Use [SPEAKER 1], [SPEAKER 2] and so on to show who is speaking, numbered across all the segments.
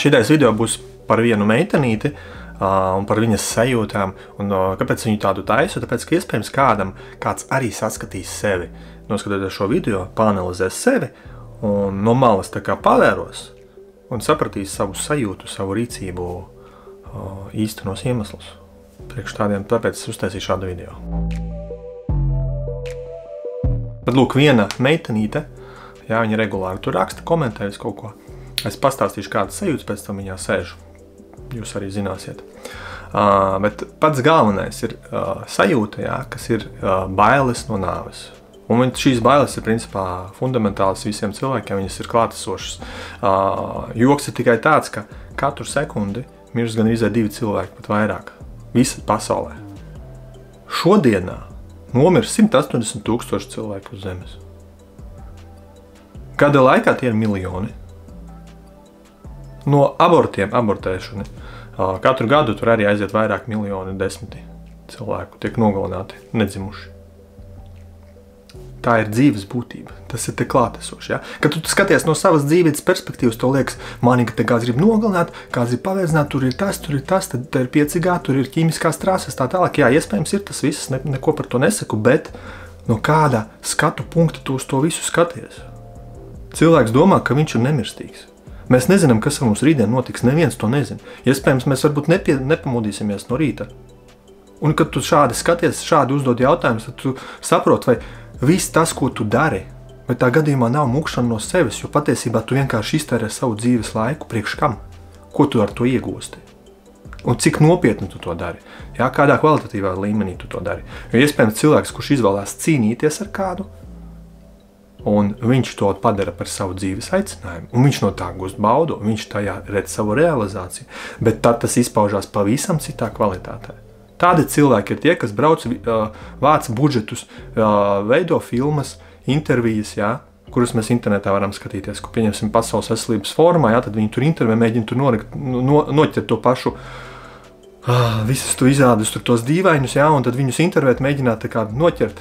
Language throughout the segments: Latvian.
[SPEAKER 1] Šitais video būs par vienu meitenīti un par viņas sajūtām. Un kāpēc viņu tādu taisu? Tāpēc, ka iespējams kāds arī saskatīs sevi. Noskatoties šo video, pāanalizēs sevi un no malas tā kā pavēros un sapratīs savu sajūtu, savu rīcību īstenos iemeslus. Priekš tādiem, tāpēc es uztaisīju šādu video. Tad lūk, viena meitenīte, jā, viņa regulāri tur raksta, komentējas kaut ko. Es pastāstīšu kādas sajūtas, pēc tam viņā sēžu. Jūs arī zināsiet. Bet pats galvenais ir sajūta, jā, kas ir bailes no nāves. Un šīs bailes ir principā fundamentālas visiem cilvēkiem, viņas ir klātesošas. Joks ir tikai tāds, ka katru sekundi mirst gan izē 2 cilvēki, pat vairāk. Visa pasaulē. Šodienā nomirst 180 000 cilvēku uz zemes. Gada laikā tie ir miljoni. No abortēšana. Katru gadu tur arī aiziet vairāk miljoni, 10 cilvēku tiek nogalināti, nedzimuši. Tā ir dzīves būtība. Tas ir te klātesoši. Ja? Kad tu skaties no savas dzīves perspektīvas, to liekas, mani, ka te kāds grib nogalināt, kāds grib pavērdzināt, tur ir tas, tad ir 5G, tur ir ķīmiskās trāsas, tā tālāk. Jā, iespējams ir tas viss, neko par to nesaku, bet no kāda skatu punkta tu uz to visu skaties? Cilvēks domā, ka viņš ir nemirstīgs. Mēs nezinām, kas ar mums rītdien notiks, neviens to nezina. Iespējams, mēs varbūt nepamodīsimies no rīta. Un kad tu šādi skaties, šādi uzdod jautājumus, tad tu saproti, vai viss tas, ko tu dari, vai tā gadījumā nav mukšana no sevis, jo patiesībā tu vienkārši iztērē savu dzīves laiku priekš kam? Ko tu ar to iegūsti? Un cik nopietni tu to dari? Jā, kādā kvalitatīvā līmenī tu to dari? Jo iespējams cilvēks, kurš izvēlās cīnīties ar kādu, un viņš to padara par savu dzīves aicinājumu, un viņš no tā gūst baudu, un viņš tajā redz savu realizāciju, bet tad tas izpaužās pavisam citā kvalitātē. Tādi cilvēki ir tie, kas brauc, vāc budžetus, veido filmas, intervijas, jā, kuras mēs internetā varam skatīties, ko pieņemsim Pasaules veselības fórumā, jā, tad viņi tur intervē, mēģina tur noķert to pašu, visas tu izrādus tur tos dīvainus, jā, un tad viņus intervēt, mēģināt tā kā noķert,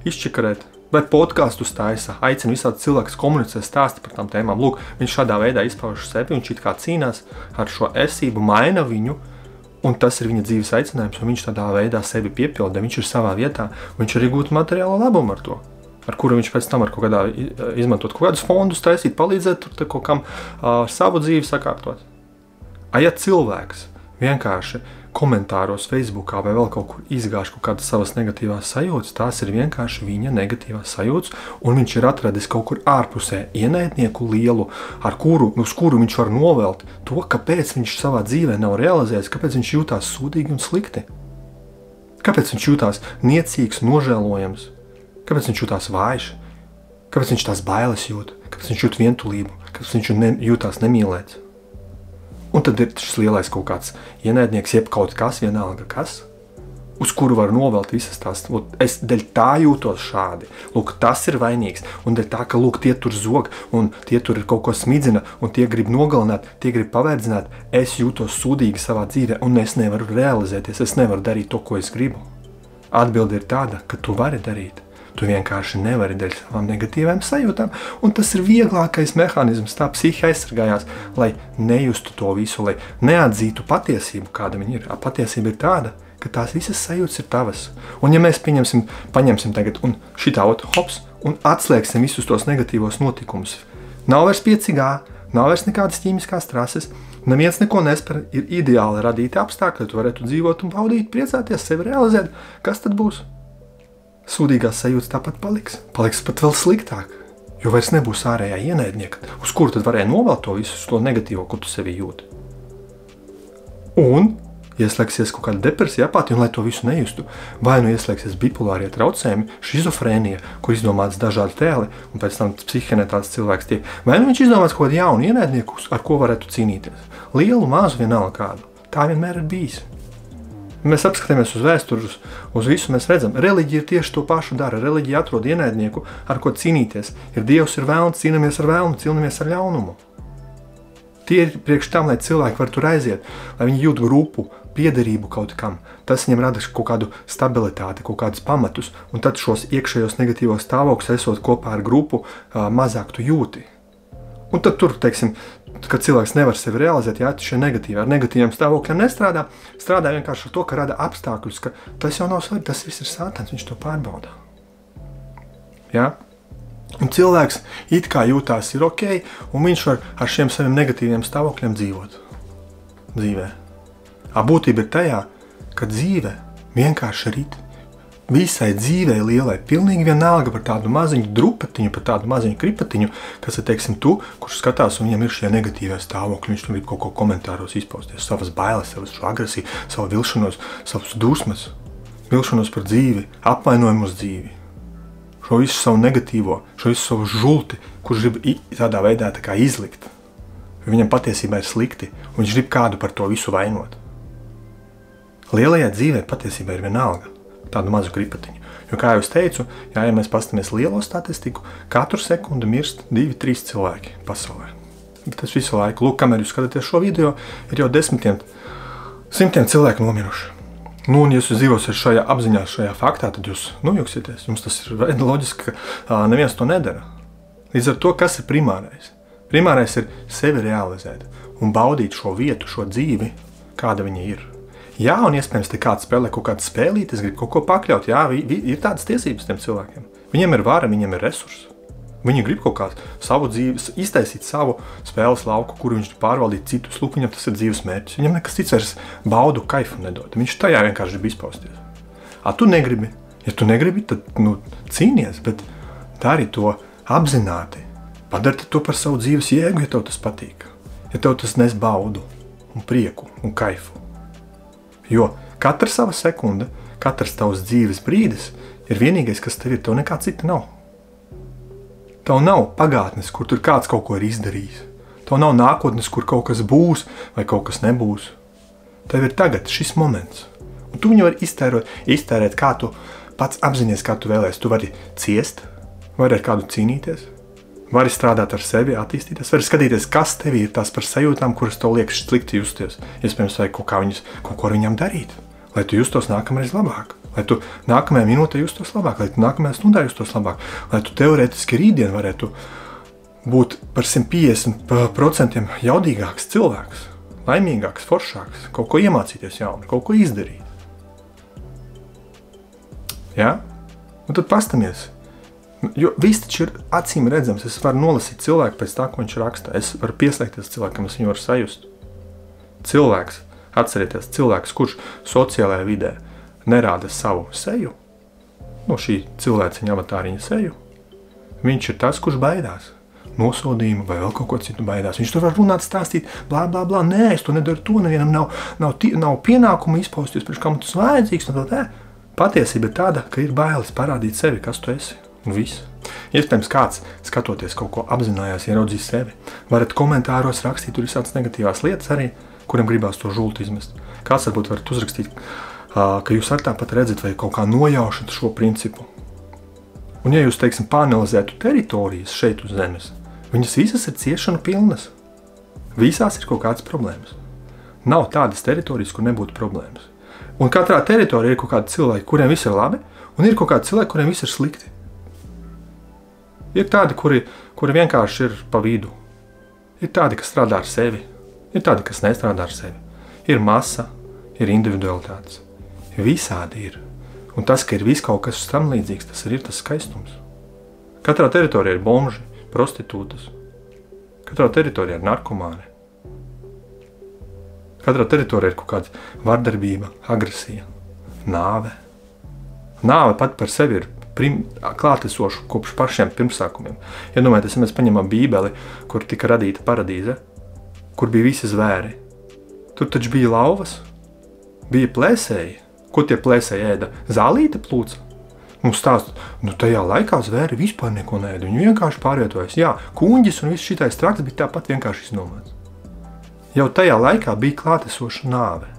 [SPEAKER 1] izčakarēt. Vai podkāstus taisa, aicina visādi cilvēkus komunicēt, stāsti par tām tēmām. Lūk, viņš šādā veidā izpauž sevi, viņš it kā cīnās ar šo esību, maina viņu, un tas ir viņa dzīves aicinājums, un viņš tādā veidā sevi piepilda, viņš ir savā vietā, un viņš arī gūt materiālo labumu ar to, ar kuru viņš pēc tam var kaut kādā izmantot kaut kādus fondus taisīt, palīdzēt tur kaut kam savu dzīvi sakārtot. Ja cilvēks vienkārši komentāros Facebookā vai vēl kaut kur izgāž kaut kādas savas negatīvās sajūtas, tās ir vienkārši viņa negatīvās sajūtas, un viņš ir atradis kaut kur ārpusē ienaidnieku lielu, uz kuru viņš var novelt to, kāpēc viņš savā dzīvē nav realizējis, kāpēc viņš jūtās sūdīgi un slikti. Kāpēc viņš jūtās niecīgs, nožēlojams, kāpēc viņš jūtās vājš, kāpēc viņš tās bailes jūt, kāpēc viņš jūt vientulību, kāpēc viņš jūtās nemīlēts. Un tad ir šis lielais kaut kāds ienaidnieks, jeb kaut kas, vienalga kas, uz kuru var novelt visas tās. Es dēļ tā jūtos šādi. Lūk, tas ir vainīgs. Un dēļ tā, ka lūk, tie tur zog, un tie tur ir kaut ko smidzina, un tie grib nogalināt, tie grib pavērdzināt. Es jūtos sūdīgi savā dzīvē, un es nevaru realizēties, es nevaru darīt to, ko es gribu. Atbilde ir tāda, ka tu vari darīt. Tu vienkārši nevari dēļ savām negatīvām sajūtām, un tas ir vieglākais mehānisms, tā psihi aizsargājās, lai nejustu to visu, lai neatzītu patiesību, kāda viņa ir. Patiesība ir tāda, ka tās visas sajūtas ir tavas. Un ja mēs paņemsim tagad un šitā hops, un atslēgsim visus tos negatīvos notikumus, nav vairs 5G, nav vairs nekādas ķīmiskās trases, neviens neko nespēr, ir ideāli radīti apstākļi, lai tu varētu dzīvot un baudīt, priecāties, sevi realizēt. Kas tad būs? Sūdīgās sajūtas tāpat paliks pat vēl sliktāk, jo vairs nebūs ārējā ienaidnieka, uz kuru tad varēja novelt to visu, to negatīvo, ko tu sevi jūti. Un ieslēgsies kaut kāda depresija, apātija, un lai to visu nejustu, vai nu ieslēgsies bipolārie traucējumi, šizofrēnija, kur izdomāts dažādi tēli, un pēc tam psihienē tāds cilvēks tiek, vai nu viņš izdomāts kaut kādu jaunu ienaidnieku, ar ko varētu cīnīties. Lielu, mazu, vienalga kādu. Tā vienmēr ir bijis. Mēs apskatāmies uz vēsturi, uz visu mēs redzam. Reliģija tieši to pašu dara. Reliģija atrod ienaidnieku, ar ko cīnīties. Ir Dievs, ir vēlns, cīnamies ar vēlnu, cīnamies ar ļaunumu. Tie ir priekš tam, lai cilvēki var tur aiziet, lai viņi jūt grupu, piederību kaut kam. Tas viņam rada kaut kādu stabilitāti, kaut kādus pamatus, un tad šos iekšējos negatīvos stāvokļus esot kopā ar grupu, mazāk tu jūti. Un tad tur, teiksim, kad cilvēks nevar sevi realizēt, jā, šie negatīvi, ar negatīviem stāvokļiem nestrādā, strādā vienkārši ar to, ka rada apstākļus, ka tas jau nav svarīgi, tas viss ir sātans, viņš to pārbaudā. Jā? Un cilvēks it kā jūtās ir ok, un viņš var ar šiem saviem negatīviem stāvokļiem dzīvot. Dzīvē. Būtība ir tajā, ka dzīve vienkārši rit. Visai dzīvei lielai, pilnīgi vienalga par tādu maziņu drupatiņu, par tādu maziņu kripatiņu, kas ir, teiksim, tu, kurš skatās un viņam ir šie negatīvie stāvokļi, viņš tur grib kaut ko komentāros izpausties, savas bailes, savas agresiju, savu vilšanos, savas dusmas, vilšanos par dzīvi, apvainojumu uz dzīvi. Šo visu savu negatīvo, šo visu savu žulti, kurš grib tādā veidā tā kā izlikt. Viņam patiesībā ir slikti, un viņš grib kādu par to visu vainot. Lielajā dzīvē patiesībā ir vienalga. Tādu mazu kripatiņu. Jo, kā jau es teicu, ja mēs pastamies lielo statistiku, katru sekundi mirst 2-3 cilvēki pasaulē. Bet tas visu laiku, lūk, kamēr jūs skatāties šo video, ir jau simtiem cilvēku nomiruši. Nu, un ja jūs dzīvosiet šajā apziņā, šajā faktā, tad jūs nojūksieties. Jums tas ir loģiski, ka neviens to nedara. Līdz ar to, kas ir primārais? Primārais ir sevi realizēt un baudīt šo vietu, šo dzīvi, kāda viņa ir. Jā, un iespējams, te kāds spēlē kaut kādu spēlīti, es gribu kaut ko pakļaut. Jā, ir tādas tiesības tiem cilvēkiem. Viņiem ir vara, viņiem ir resursi. Viņi grib kaut kādu savu dzīves, iztaisīt savu spēles lauku, kuru viņš pārvaldīt citus. Lūk, viņam tas ir dzīves mērķis. Viņam nekas cits vairs baudu, kaifu nedod. Viņš tajā vienkārši grib izpausties. Tu negribi. Ja tu negribi, tad cīnies, bet dari to apzināti. Padari to par savu dzīves jēgu, ja tev tas patīk. Ja tev tas nes baudu un prieku un kaifu. Jo katra sava sekunde, katrs tavs dzīves brīdis ir vienīgais, kas tev ir, tev nekā cita nav. Tev nav pagātnes, kur tur kāds kaut ko ir izdarījis. Tev nav nākotnes, kur kaut kas būs vai kaut kas nebūs. Tev ir tagad šis moments. Un tu viņu vari iztērēt, kā tu pats apzinies, kā tu vēlēsi. Tu vari ciest, vari ar kādu cīnīties, vari strādāt ar sevi, attīstīties, vari skatīties, kas tev ir tās par sajūtām, kuras tev liekas slikti justies. Iespējams, vajag kaut ko ar viņām darīt, lai tu justos nākamreiz labāk, lai tu nākamajā minūtē justos labāk, lai tu nākamajā stundā justos labāk, lai tu teorētiski rītdien varētu būt par 150% jaudīgāks cilvēks, laimīgāks, foršāks, kaut ko iemācīties jaunu, kaut ko izdarīt. Ja? Un tad pastamies. Jo viss taču ir acīm redzams, es varu nolasīt cilvēku pēc tā, ko viņš raksta. Es varu pieslēgties cilvēkam, es viņu varu sajust. Cilvēks, atcerieties, cilvēks, kurš sociālajā vidē nerāda savu seju, šī cilvēciņa avatāriņa seju, viņš ir tas, kurš baidās. Nosodījumu vai vēl kaut ko citu baidās. Viņš tur var runāt, stāstīt, blā, blā, blā, nē, es to nedaru to, nevienam nav pienākumu izpausties, priekš kam tas vajadzīgs, Patiesība ir tāda, ka ir bailes parādīt sevi, kas tu esi. Un viss. Iespējams, kāds, skatoties kaut ko apzinājās, ieraudzīs sevi. Varat komentāros rakstīt tur visādas negatīvās lietas arī, kuram gribās to žultu izmest. Kāds varbūt varat uzrakstīt, ka jūs ar tāpat redzat vai kaut kā nojaušat šo principu. Un ja jūs, teiksim, pāanalizētu teritorijas šeit uz zemes, viņas visas ir ciešanu pilnas. Visās ir kaut kādas problēmas. Nav tādas teritorijas, kur nebūtu problēmas. Un katrā teritorijā ir kaut kādi cilvēki, kuriem viss ir labi, un ir kaut kādi cilvēki, kuriem viss ir slikti. Ir tādi, kuri vienkārši ir pa vidu. Ir tādi, kas strādā ar sevi. Ir tādi, kas nestrādā ar sevi. Ir masa, ir individualitātes. Visādi ir. Un tas, ka ir viss kaut kas tam līdzīgs, tas ir tas skaistums. Katrā teritorijā ir bomži, prostitūtas. Katrā teritorijā ir narkomāni. Katrā teritorijā ir kaut kāda vardarbība, agresija, nāve. Nāve pat par sevi ir klātesošu kopš pašiem pirmsākumiem. Iedomājieties, ja mēs paņemam Bībeli, kur tika radīta paradīze, kur bija visi zvēri. Tur taču bija lauvas, bija plēsēji. Ko tie plēsēji ēda? Zālīte plūca. Mums stāst, tajā laikā zvēri vispār neko neēda. Viņi vienkārši pārvietojas. Jā, kuņģis un viss šitais traks bija tāpat vienkārši iznomāts. Jau tajā laikā bija klātesoša nāve.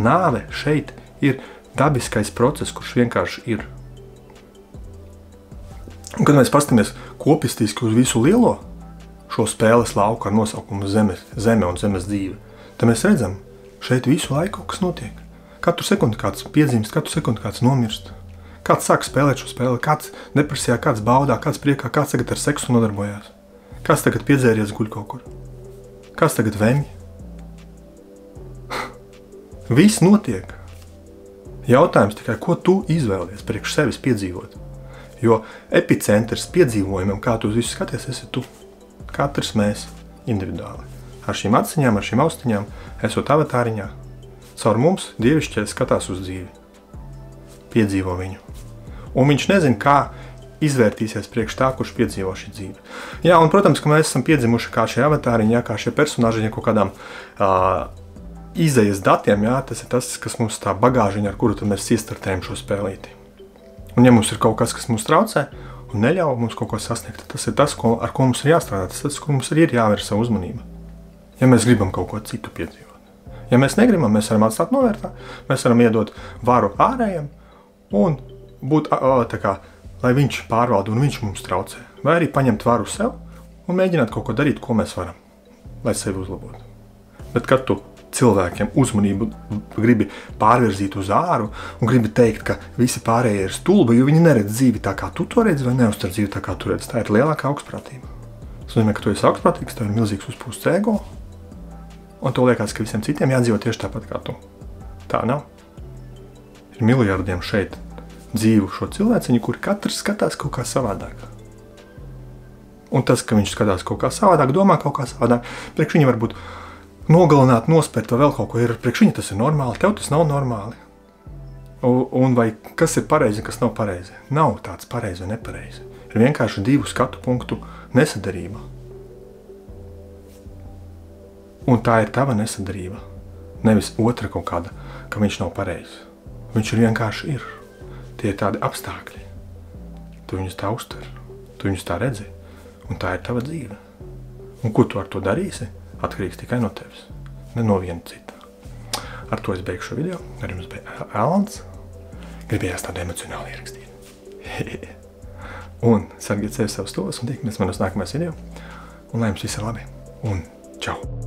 [SPEAKER 1] Nāve šeit ir dabiskais process, kurš vienkārši ir. Un, kad mēs pastamies kopistiski uz visu lielo šo spēles lauku ar nosaukumu zeme un zemes dzīve, tad mēs redzam, šeit visu laiku kaut kas notiek. Katru sekundi kāds piedzimst, katru sekundi kāds nomirst. Kāds sāk spēlēt šo spēli, kāds depresijā, kāds baudā, kāds priekā, kāds tagad ar seksu nodarbojās. Kāds tagad piedzēries guļ kaut kur. Kas tagad vemj? Viss notiek. Jautājums tikai, ko tu izvēlies priekš sevis piedzīvot. Jo epicentrs piedzīvojumam, kā tu uz visu skaties, esi tu. Katrs mēs individuāli. Ar šīm aciņām, ar šīm austiņām, esot avatāriņā. Caur mums dievišķais skatās uz dzīvi. Piedzīvo viņu. Un viņš nezina, kā izvērtīsies priekš tā, kurš piedzīvo šī dzīve. Jā, un, protams, ka mēs esam piedzimuši kā šie avatāriņi, jā, kā šie personāžiņi, kaut kādām izejas datiem, jā, tas ir tas, kas mums tā bagāžiņa, ar kuru tad mēs iestartējam šo spēlīti. Un ja mums ir kaut kas, kas mums traucē un neļauj mums kaut ko sasniegt, tas ir tas, ar ko mums ir jāstrādā, tas ir tas, kur mums ir jāvērš savu uzmanību. Ja mēs gribam kaut ko citu piedzīvot. Ja mēs negribam, mēs varam atstāt novērtā, mēs varam iedot varu ārējiem un būt tā kā, lai viņš pārvalda un viņš mums traucē. Vai arī paņemt varu sev un mēģināt kaut ko darīt, ko mēs varam, lai sevi uzlabotu. Bet kad tu cilvēkiem uzmanību gribi pārvirzīt uz āru un gribi teikt, ka visi pārējie ir stulbi, jo viņi neredz dzīvi tā, kā tu to redzi, vai neuztver dzīvi tā, kā tu redzi. Tā ir lielākā augstprātība. Tas nozīmē, ka tu esi augstprātīgs, tev ir milzīgs uzpūsts ego, un tev liekas, ka visiem citiem jādzīvo tieši tāpat kā tu. Tā nav. Ir miljardiem šeit dzīvu šo cilvēciņu, kuri katrs skatās kaut kā savādāk. Un tas, ka viņš skatās kaut kā savādāk, domā kaut kā savādāk, priekš viņa varbūt nogalināt, nospērt vai vēl kaut ko ir. Priekš viņa tas ir normāli, tev tas nav normāli. Un vai kas ir pareizi, kas nav pareizi? Nav tāds pareizi vai nepareizi. Ir vienkārši divu skatu punktu nesadarība. Un tā ir tava nesadarība. Nevis otra kaut kāda, ka viņš nav pareizi. Viņš ir vienkārši ir. Tie ir tādi apstākļi. Tu viņus tā uztver, tu viņus tā redzi, un tā ir tava dzīve. Un ko tu ar to darīsi? Atkarīgs tikai no tevis, ne no viena cita. Ar to es beigšu šo video. Ar jums bija Alans. Gribējās tādu emocionāli ierakstīt. Un sargiet sevi savus tos un tiekamies manos nākamajos video. Un lai jums viss ir labi. Un čau!